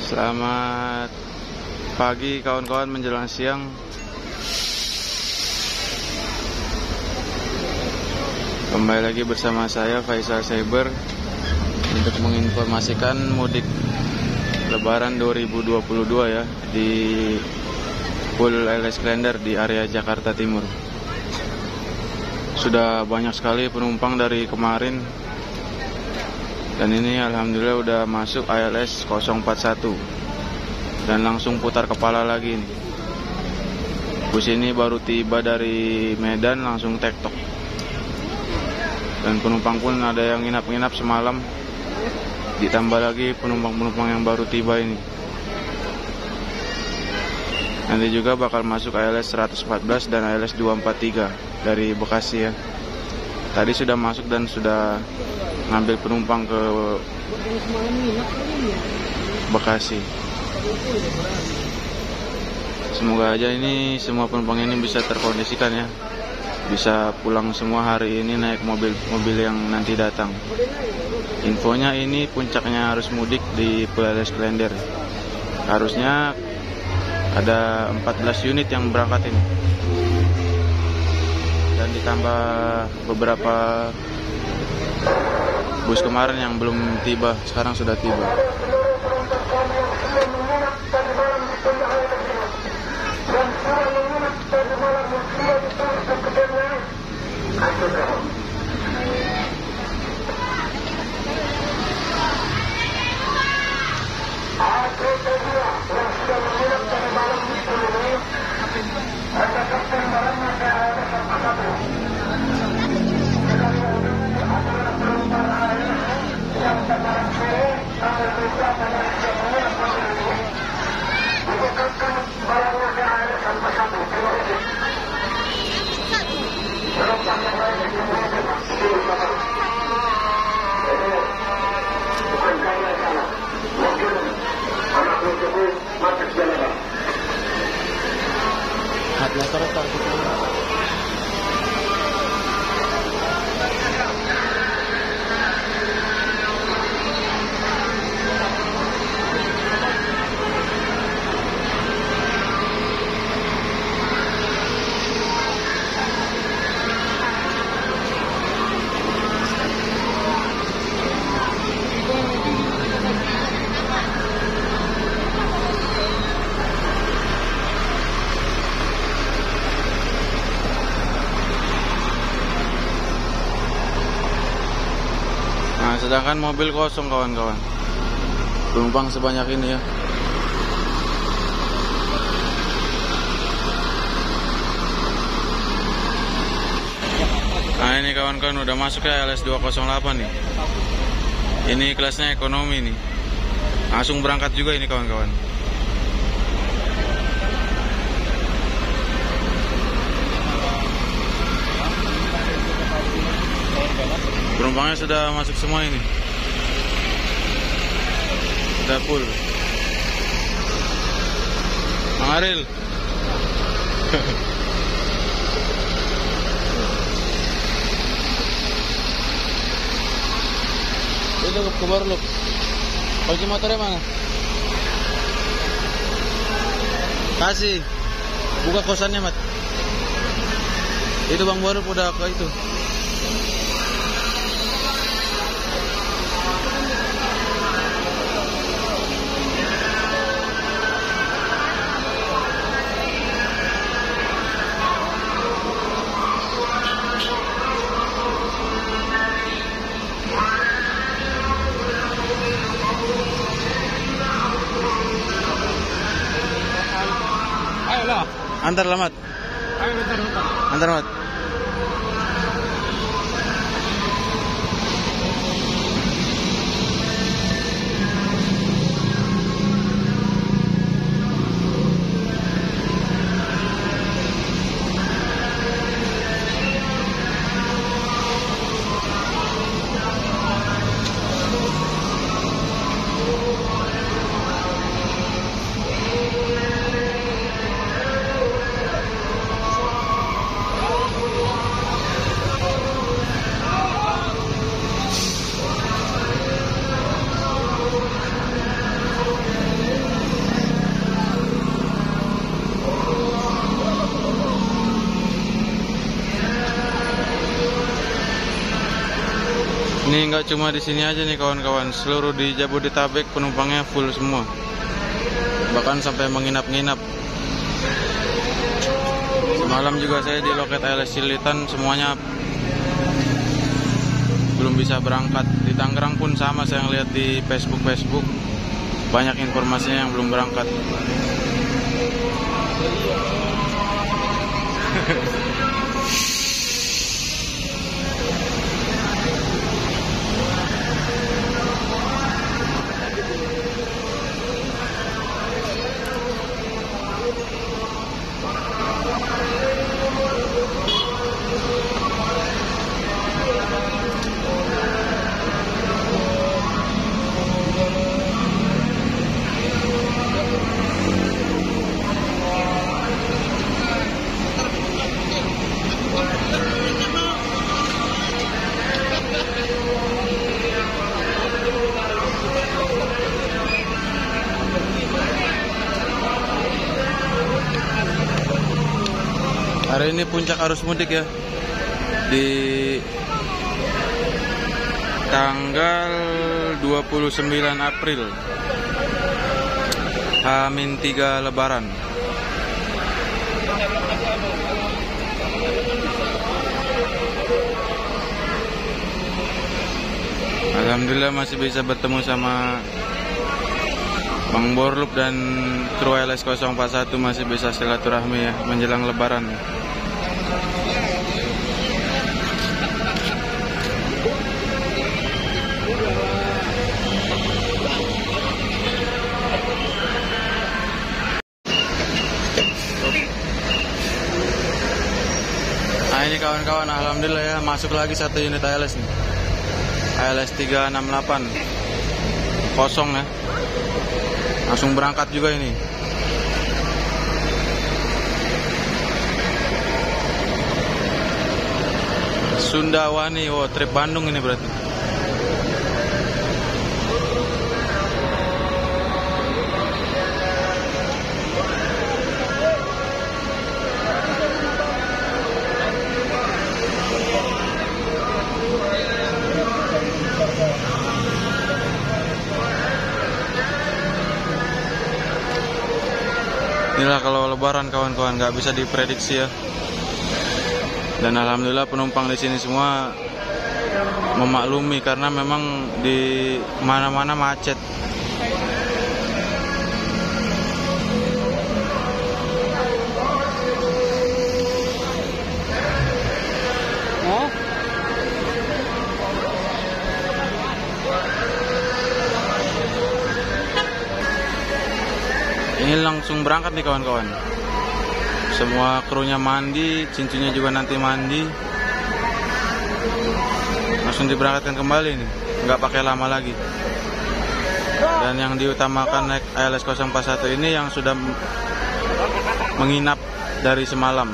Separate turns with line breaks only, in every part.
Selamat pagi kawan-kawan menjelang siang. Kembali lagi bersama saya Faisal Cyber untuk menginformasikan mudik Lebaran 2022 ya di Full LS Klender di area Jakarta Timur. Sudah banyak sekali penumpang dari kemarin, dan ini alhamdulillah udah masuk ALS 041 dan langsung putar kepala lagi nih. Bus ini baru tiba dari Medan langsung tektok, dan penumpang pun ada yang nginap-nginap semalam, ditambah lagi penumpang-penumpang yang baru tiba ini. Nanti juga bakal masuk ALS 114 dan ALS 243 dari Bekasi ya. Tadi sudah masuk dan sudah ngambil penumpang ke Bekasi. Semoga aja ini semua penumpang ini bisa terkondisikan ya, bisa pulang semua hari ini naik mobil yang nanti datang. Infonya ini puncaknya arus mudik di LS Klender. Harusnya ada 14 unit yang berangkat ini, dan ditambah beberapa bus kemarin yang belum tiba, sekarang sudah tiba. Nah, sedangkan mobil kosong kawan-kawan, penumpang sebanyak ini ya. Nah ini kawan-kawan udah masuk ya LS 208 nih. Ini kelasnya ekonomi nih. Langsung berangkat juga ini kawan-kawan. Penumpangnya sudah masuk semua ini. Sudah full. Bang Aril. Itu ke Barluk. Kunci motornya mana? Kasih. Buka kosannya, Mat. Itu Bang Barluk udah ke itu. Antar lamat. Ayo bentar. Antar mat. Ini nggak cuma di sini aja nih kawan-kawan, seluruh di Jabodetabek penumpangnya full semua, bahkan sampai menginap-nginap. Semalam juga saya di loket ALS Cililitan, semuanya belum bisa berangkat. Di Tangerang pun sama, saya lihat di Facebook banyak informasinya yang belum berangkat. Hari ini puncak arus mudik ya, di tanggal 29 April, H-3 Lebaran. Alhamdulillah masih bisa bertemu sama Bang Borlup dan kru ALS 041, masih bisa silaturahmi ya menjelang Lebaran. Nah ini kawan-kawan, alhamdulillah ya, masuk lagi satu unit ALS nih, ALS 368 kosong ya, langsung berangkat juga ini. Sundawani, oh trip Bandung ini berarti. Inilah kalau Lebaran kawan-kawan, nggak bisa diprediksi ya. Dan alhamdulillah penumpang di sini semua memaklumi karena memang di mana-mana macet. Ini langsung berangkat nih kawan-kawan. Semua krunya mandi, cincinnya juga nanti mandi. Langsung diberangkatkan kembali nih, nggak pakai lama lagi. Dan yang diutamakan naik ALS 041 ini yang sudah menginap dari semalam.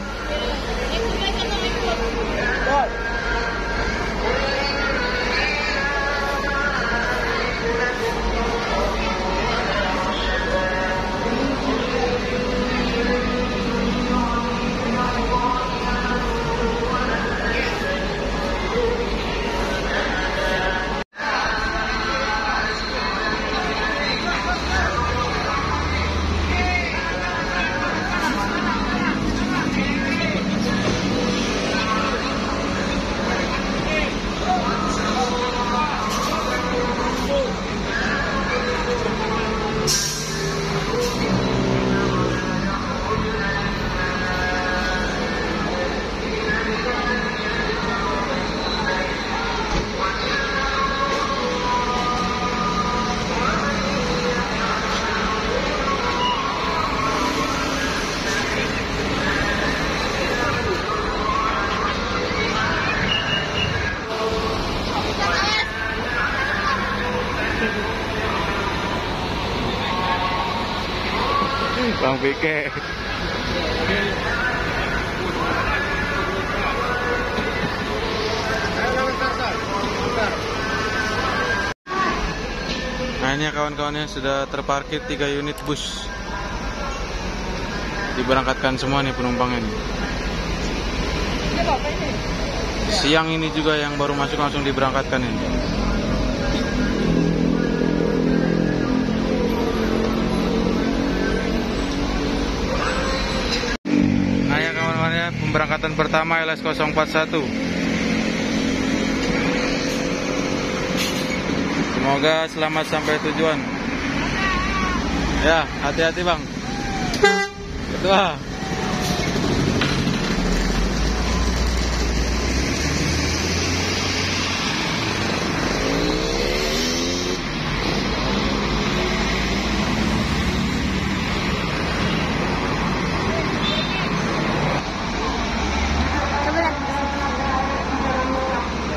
Bang Pike. Nah ini kawan-kawannya sudah terparkir 3 unit bus. Diberangkatkan semua nih penumpangnya nih. Siang ini juga yang baru masuk langsung diberangkatkan ini. Nah ya kawan-kawan ya, pemberangkatan pertama LS041. Semoga selamat sampai tujuan. Ya, hati-hati bang. Ketua.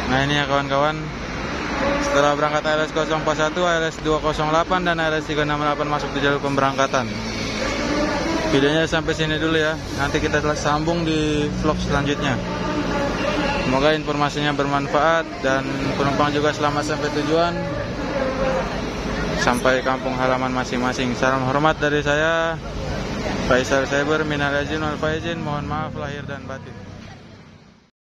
Nah ini ya kawan-kawan, setelah berangkat LS041, LS208 dan LS368 masuk di jalur pemberangkatan. Videonya sampai sini dulu ya, nanti kita sambung di vlog selanjutnya. Semoga informasinya bermanfaat dan penumpang juga selamat sampai tujuan, sampai kampung halaman masing-masing. Salam hormat dari saya, Faisal Cyber, minal aizin wal faizin, mohon maaf lahir dan batin.